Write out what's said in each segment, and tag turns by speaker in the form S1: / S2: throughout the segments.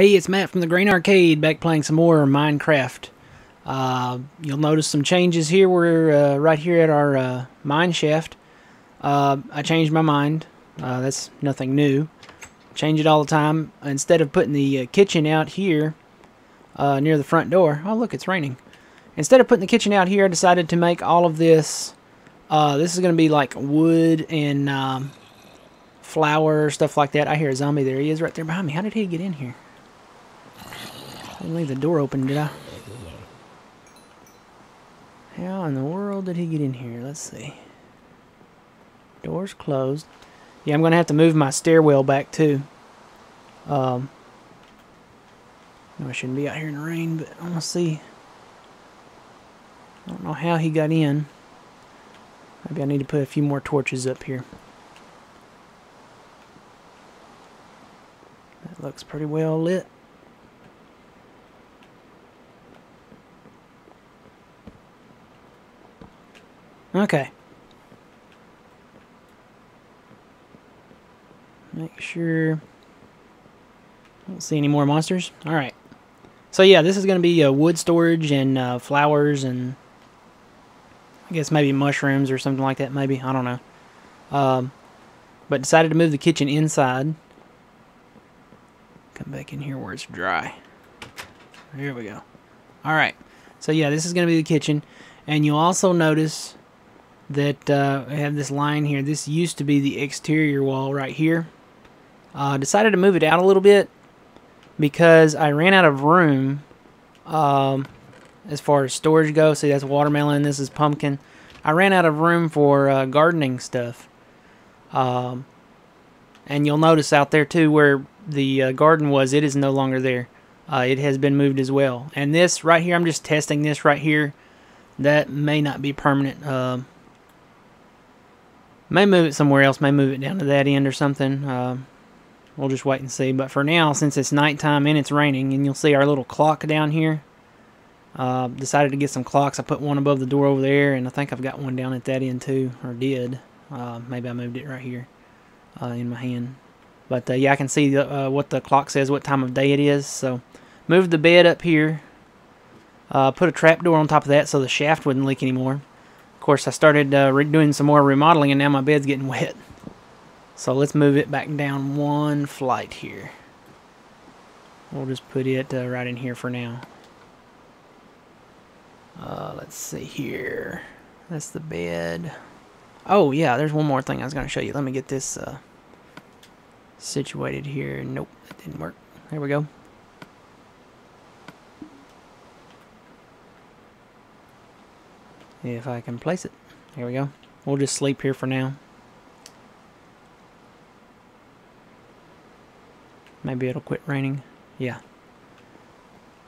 S1: Hey, it's Matt from the Green Arcade, back playing some more Minecraft. You'll notice some changes here. We're right here at our mine shaft. I changed my mind. That's nothing new. Change it all the time. Instead of putting the kitchen out here near the front door. Oh, look, it's raining. Instead of putting the kitchen out here, I decided to make all of this. This is going to be like wood and flour, stuff like that. I hear a zombie. There he is right there behind me. How did he get in here? I didn't leave the door open, did I? How in the world did he get in here? Let's see. Door's closed. Yeah, I'm going to have to move my stairwell back, too. No, I shouldn't be out here in the rain, but I want to see. I don't know how he got in. Maybe I need to put a few more torches up here. That looks pretty well lit. Okay. Make sure I don't see any more monsters. Alright. So yeah, this is going to be wood storage and flowers and I guess maybe mushrooms or something like that, maybe. I don't know. But decided to move the kitchen inside. Come back in here where it's dry. Here we go. Alright. So yeah, this is going to be the kitchen. And you'll also notice that I have this line here. This used to be the exterior wall right here. Decided to move it out a little bit because I ran out of room as far as storage goes. See, that's watermelon. This is pumpkin. I ran out of room for gardening stuff. And you'll notice out there too where the garden was, it is no longer there. It has been moved as well. And this right here, I'm just testing this right here. That may not be permanent. May move it somewhere else. May move it down to that end or something. We'll just wait and see. But for now, since it's nighttime and it's raining, and you'll see our little clock down here. Decided to get some clocks. I put one above the door over there, and I think I've got one down at that end too, or did. Maybe I moved it right here in my hand. But yeah, I can see what the clock says, what time of day it is. So moved the bed up here. Put a trapdoor on top of that so the shaft wouldn't leak anymore. Of course, I started doing some more remodeling, and now my bed's getting wet. So let's move it back down one flight here. We'll just put it right in here for now. Let's see here. That's the bed. Oh, yeah, there's one more thing I was going to show you. Let me get this situated here. Nope, that didn't work. There we go. If I can place it. Here we go. We'll just sleep here for now. Maybe it'll quit raining. Yeah.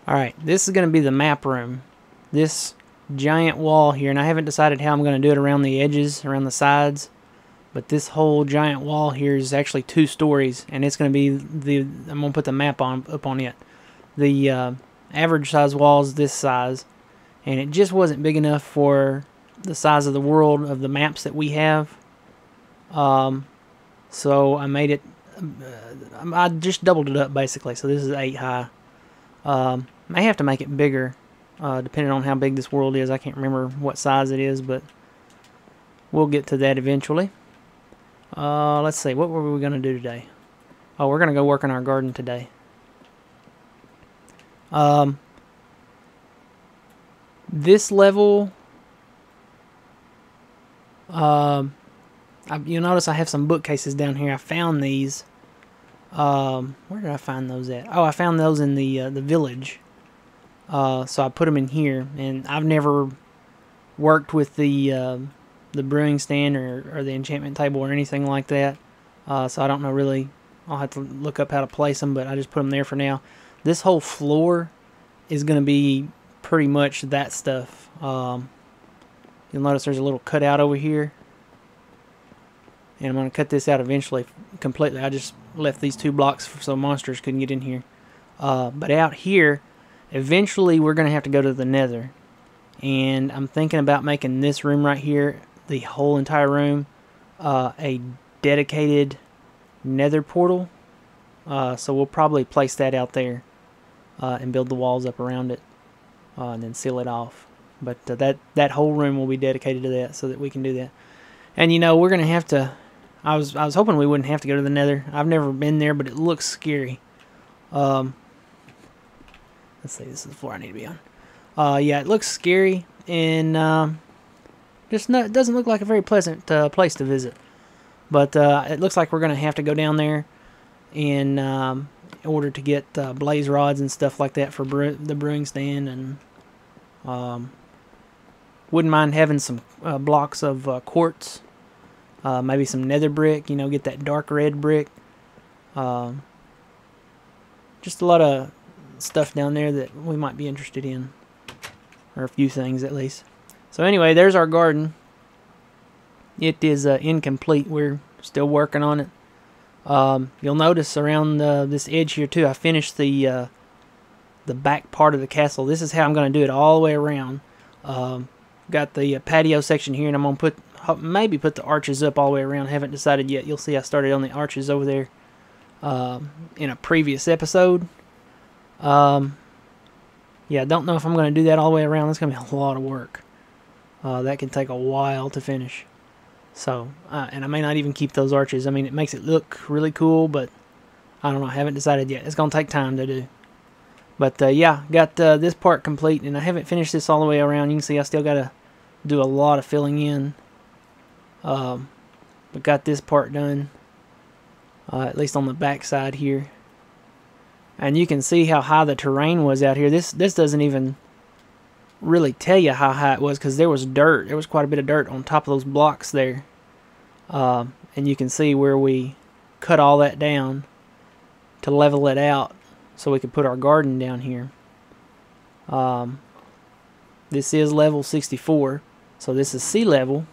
S1: Alright, this is going to be the map room. This giant wall here, and I haven't decided how I'm going to do it around the edges, around the sides. But this whole giant wall here is actually 2 stories, and it's going to be I'm going to put the map up on it. The average size wall is this size. And it just wasn't big enough for the size of the world of the maps that we have. So I made it, I just doubled it up basically. So this is 8 high. May have to make it bigger, depending on how big this world is. I can't remember what size it is, but we'll get to that eventually. Let's see, what were we going to do today? Oh, we're going to go work on our garden today. This level, you'll notice I have some bookcases down here. I found these. Where did I find those at? Oh, I found those in the village. So I put them in here, and I've never worked with the brewing stand or the enchantment table or anything like that. So I don't know really. I'll have to look up how to place them, but I just put them there for now. This whole floor is going to be pretty much that stuff. You'll notice there's a little cutout over here, and I'm going to cut this out eventually completely. I just left these 2 blocks so monsters couldn't get in here. But out here, eventually we're going to have to go to the nether, and I'm thinking about making this room right here, the whole entire room, a dedicated nether portal. So we'll probably place that out there and build the walls up around it and then seal it off. But that whole room will be dedicated to that so that we can do that. And you know, we're gonna have to. I was hoping we wouldn't have to go to the Nether. I've never been there, but it looks scary. Let's see, this is the floor I need to be on. Yeah, it looks scary, and it doesn't look like a very pleasant place to visit. But it looks like we're going to have to go down there in order to get blaze rods and stuff like that for the brewing stand, and wouldn't mind having some blocks of quartz, maybe some nether brick, you know, get that dark red brick. Just a lot of stuff down there that we might be interested in, or a few things at least. So anyway, there's our garden. It is incomplete. We're still working on it. You'll notice around this edge here too, I finished the back part of the castle. This is how I'm going to do it all the way around. Got the patio section here, and I'm going to maybe put the arches up all the way around. Haven't decided yet. You'll see I started on the arches over there in a previous episode. Yeah, don't know if I'm going to do that all the way around. That's going to be a lot of work. That can take a while to finish. So, and I may not even keep those arches. I mean, it makes it look really cool, but I don't know. I haven't decided yet. It's going to take time to do. But, yeah, got this part complete, and I haven't finished this all the way around. You can see I still got to do a lot of filling in. But got this part done, at least on the back side here. And you can see how high the terrain was out here. This doesn't even really tell you how high it was, because there was dirt. There was quite a bit of dirt on top of those blocks there. And you can see where we cut all that down to level it out so we could put our garden down here. This is level 64, so this is sea level,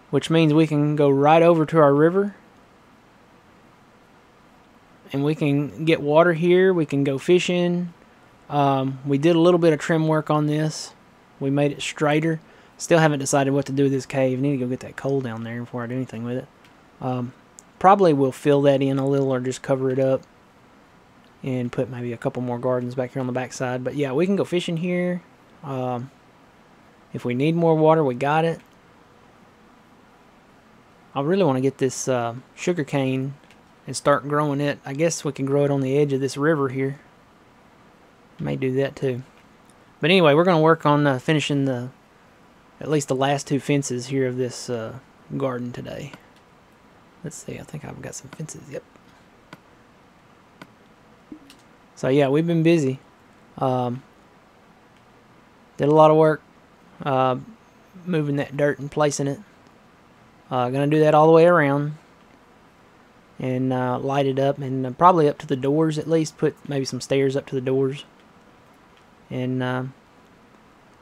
S1: which means we can go right over to our river. And we can get water here. We can go fishing. We did a little bit of trim work on this. We made it straighter. Still haven't decided what to do with this cave. Need to go get that coal down there before I do anything with it. Probably we'll fill that in a little, or just cover it up and put maybe a couple more gardens back here on the back side. But yeah, we can go fishing here. If we need more water, we got it. I really want to get this sugar cane and start growing it. I guess we can grow it on the edge of this river here. May do that too. But anyway, we're going to work on finishing at least the last two fences here of this garden today. Let's see, I think I've got some fences. Yep. So yeah, we've been busy. Did a lot of work moving that dirt and placing it. Gonna do that all the way around and light it up, and probably up to the doors at least. Put maybe some stairs up to the doors. And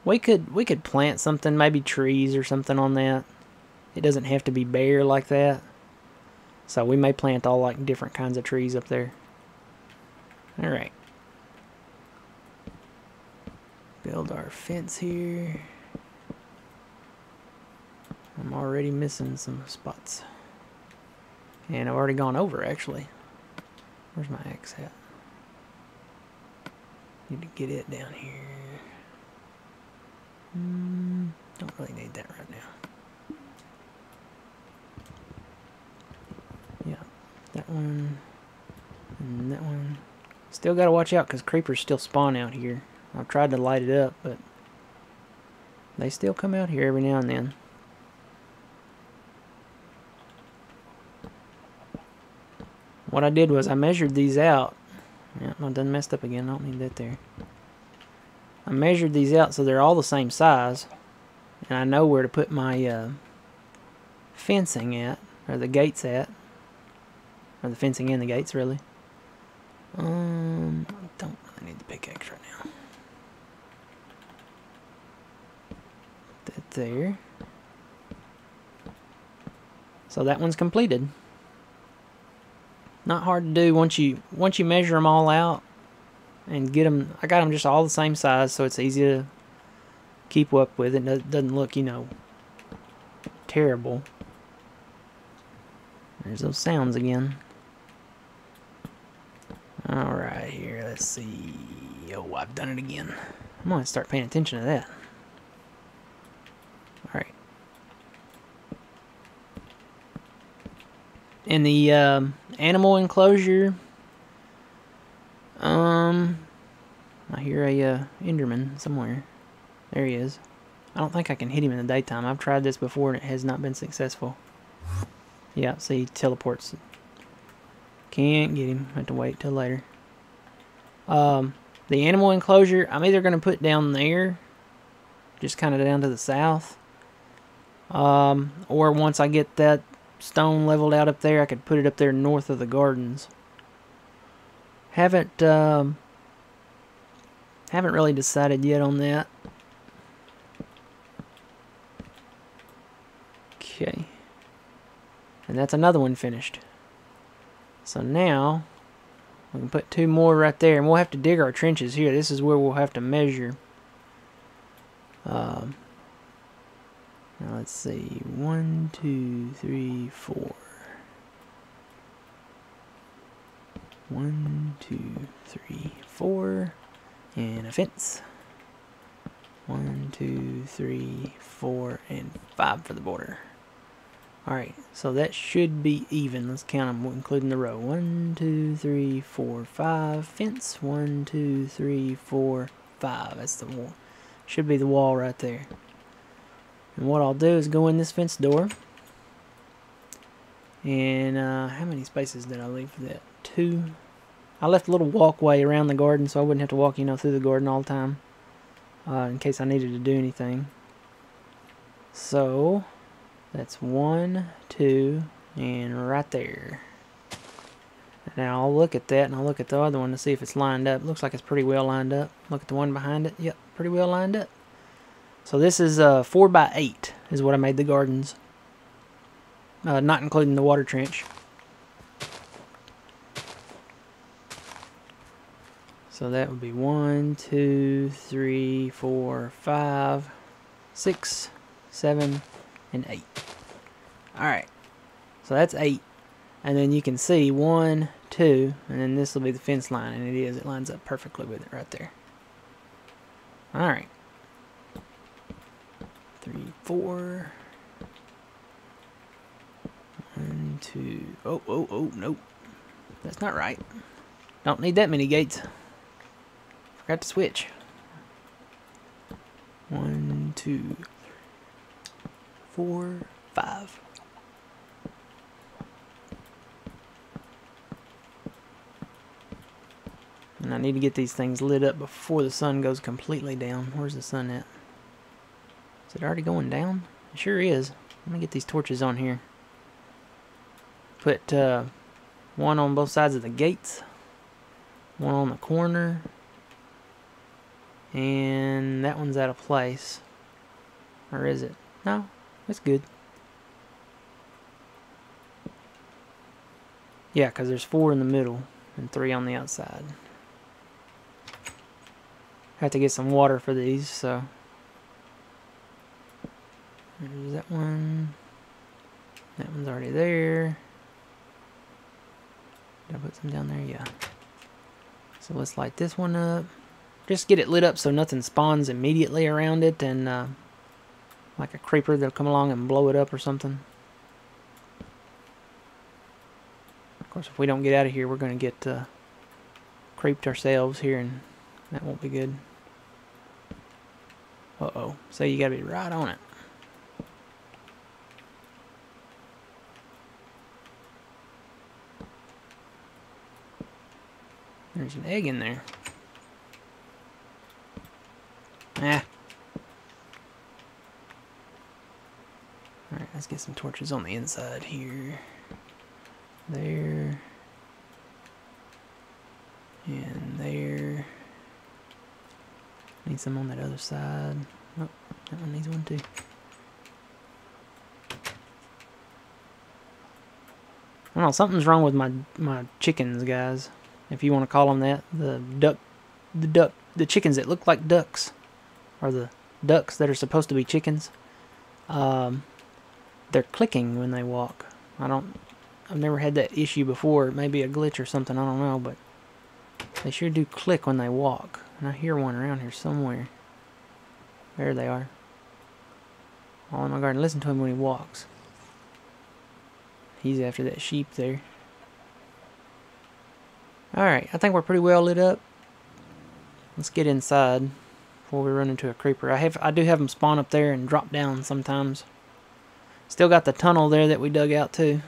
S1: we could plant something, maybe trees or something on that. It doesn't have to be bare like that. So we may plant all like different kinds of trees up there. Alright. Build our fence here. I'm already missing some spots. And I've already gone over, actually. Where's my axe at? Need to get it down here. Don't really need that right now. Yeah, that one. And that one. Still got to watch out because creepers still spawn out here. I've tried to light it up, but they still come out here every now and then. What I did was I measured these out. Yeah, I done messed up again. I don't need that there. I measured these out so they're all the same size. And I know where to put my fencing at, or the gates at. Or the fencing and the gates, really. I don't really need the pickaxe right now. Put that there. So that one's completed. Not hard to do once you measure them all out and get them. I got them just all the same size, so it's easy to keep up with. It doesn't look, you know, terrible. There's those sounds again. at here? Let's see. Oh, I've done it again. I'm gonna start paying attention to that. Alright. In the animal enclosure, I hear a Enderman somewhere. There he is. I don't think I can hit him in the daytime. I've tried this before and it has not been successful. Yeah, see, he teleports. Can't get him. Have to wait till later. The animal enclosure, I'm either going to put down there, just kind of down to the south, or once I get that stone leveled out up there, I could put it up there north of the gardens. Haven't really decided yet on that. Okay. And that's another one finished. So now we can put 2 more right there, and we'll have to dig our trenches here. This is where we'll have to measure. Now let's see. 1, 2, 3, 4. 1, 2, 3, 4. And a fence. 1, 2, 3, 4, and 5 for the border. Alright, so that should be even. Let's count them, including the row. 1, 2, 3, 4, 5. Fence. 1, 2, 3, 4, 5. That's the wall. Should be the wall right there. And what I'll do is go in this fence door. And how many spaces did I leave for that? 2. I left a little walkway around the garden so I wouldn't have to walk, through the garden all the time. In case I needed to do anything. So that's 1, 2, and right there. Now I'll look at that and I'll look at the other one to see if it's lined up. Looks like it's pretty well lined up. Look at the one behind it. Yep, pretty well lined up. So this is 4 by 8 is what I made the gardens. Not including the water trench. So that would be 1, 2, 3, 4, 5, 6, 7, and 8. Alright. So that's 8. And then you can see 1, 2, and then this will be the fence line, and it is. It lines up perfectly with it right there. Alright. 3, 4. 1, 2. Oh, nope. That's not right. Don't need that many gates. Forgot to switch. 1, 2, 4, 5. And I need to get these things lit up before the sun goes completely down. Where's the sun at? Is it already going down? It sure is. Let me get these torches on here. Put one on both sides of the gates. One on the corner. And that one's out of place. Or is it? No, it's good. Yeah, because there's 4 in the middle and 3 on the outside. Have to get some water for these, so. There's that one. That one's already there. Did I put some down there? Yeah. So let's light this one up. Just get it lit up so nothing spawns immediately around it, and like a creeper that'll come along and blow it up or something. Of course, if we don't get out of here, we're going to get creeped ourselves here, and that won't be good. Uh-oh. So you got to be right on it. There's an egg in there. Ah. Alright, let's get some torches on the inside here. There. And there. Need some on that other side. Oh, that one needs one too. I don't know, something's wrong with my chickens, guys. If you want to call them that. The chickens that look like ducks. Or the ducks that are supposed to be chickens. They're clicking when they walk. I've never had that issue before. It may be a glitch or something, I don't know, but They sure do click when they walk. And I hear one around here somewhere. There they are. All in my garden. Listen to him when he walks. He's after that sheep there. Alright, I think we're pretty well lit up. Let's get inside before we run into a creeper. I do have them spawn up there and drop down sometimes. Still got the tunnel there that we dug out too.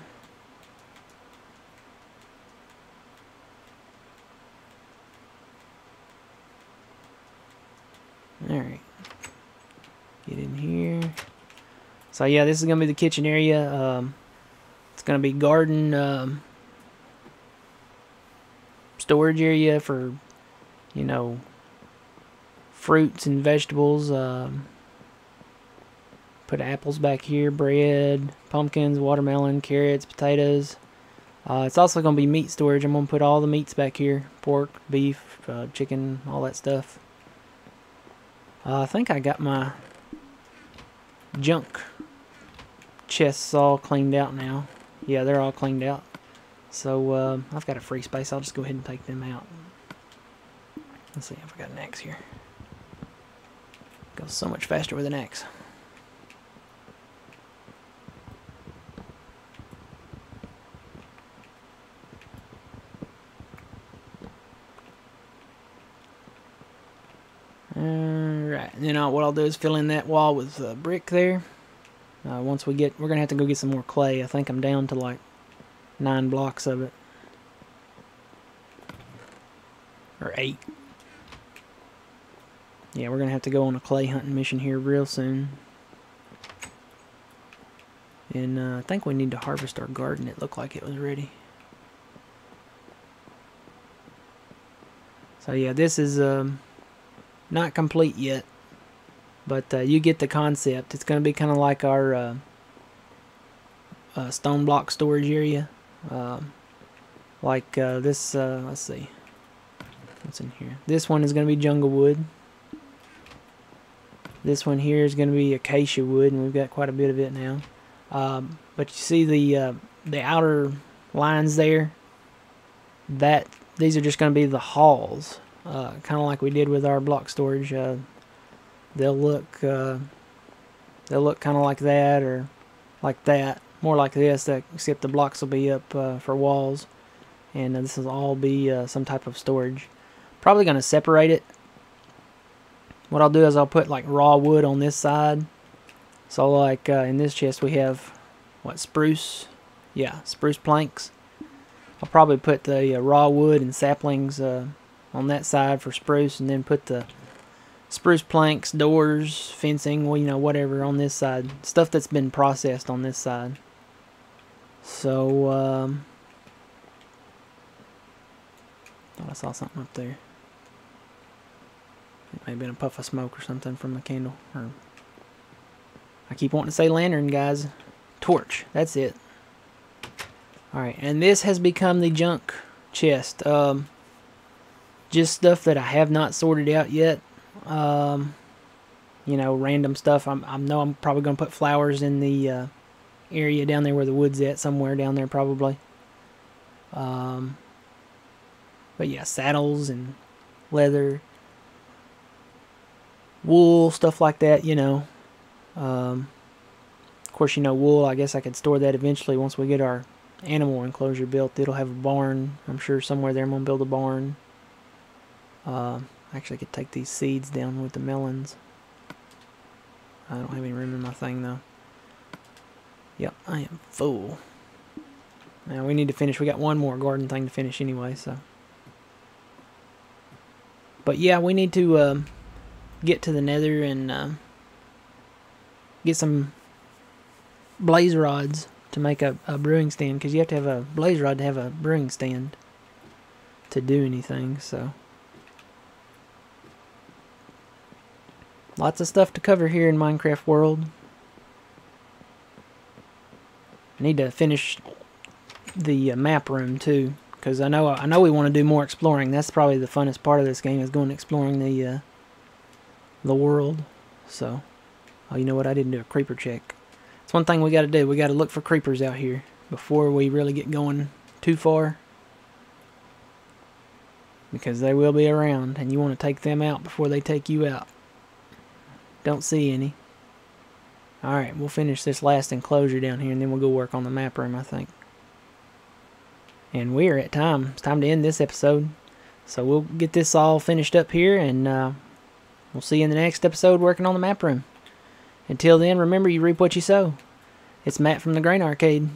S1: Alright. Get in here. So yeah, this is going to be the kitchen area. It's going to be garden storage area for, you know, fruits and vegetables. Put apples back here, bread, pumpkins, watermelon, carrots, potatoes. It's also going to be meat storage. I'm going to put all the meats back here. Pork, beef, chicken, all that stuff. I think I got my junk chests all cleaned out now. Yeah, they're all cleaned out. So I've got a free space. I'll just go ahead and take them out. Let's see if I got an axe here. Goes so much faster with an axe. Alright, and then what I'll do is fill in that wall with brick there. Once we're gonna have to go get some more clay. I think I'm down to like 9 blocks of it. Or 8. Yeah, we're gonna have to go on a clay hunting mission here real soon. And I think we need to harvest our garden. It looked like it was ready. So yeah, this is not complete yet, but you get the concept. It's going to be kind of like our stone block storage area. Like this, let's see, what's in here? This one is going to be jungle wood. This one here is going to be acacia wood, and we've got quite a bit of it now. But you see the outer lines there? These are just going to be the halls. Kind of like we did with our block storage. They'll look kind of like that, or like that, more like this, except the blocks will be up for walls, and this will all be some type of storage. Probably going to separate it. What I'll do is I'll put like raw wood on this side. So like in this chest we have what, spruce? Yeah, spruce planks. I'll probably put the raw wood and saplings on that side for spruce, and then put the spruce planks, doors, fencing, well, you know, whatever on this side. Stuff that's been processed on this side. So, thought I saw something up there. It may have been a puff of smoke or something from a candle. Or I keep wanting to say lantern, guys. Torch, that's it. Alright, and this has become the junk chest. Just stuff that I have not sorted out yet. You know, random stuff. I know I'm probably going to put flowers in the area down there where the wood's at. Somewhere down there probably. But yeah, saddles and leather. Wool, stuff like that, you know. Of course, you know, wool, I guess I could store that eventually once we get our animal enclosure built. It'll have a barn. I'm sure somewhere there I'm going to build a barn. Actually, I could take these seeds down with the melons. I don't have any room in my thing, though. Yep, I am full. Now, we need to finish. We got one more garden thing to finish anyway, so. But, yeah, we need to get to the nether and get some blaze rods to make a brewing stand, because you have to have a blaze rod to have a brewing stand to do anything, so. Lots of stuff to cover here in Minecraft World. I need to finish the map room too, because I know we want to do more exploring. That's probably the funnest part of this game, is going exploring the world. So, oh, you know what? I didn't do a creeper check. It's one thing we got to do. We got to look for creepers out here before we really get going too far. because they will be around, and you want to take them out before they take you out. Don't see any. Alright, we'll finish this last enclosure down here, and then we'll go work on the map room, I think. And we're at time. It's time to end this episode. So we'll get this all finished up here, and we'll see you in the next episode working on the map room. Until then, remember, you reap what you sow. It's Matt from the Grain Arcade.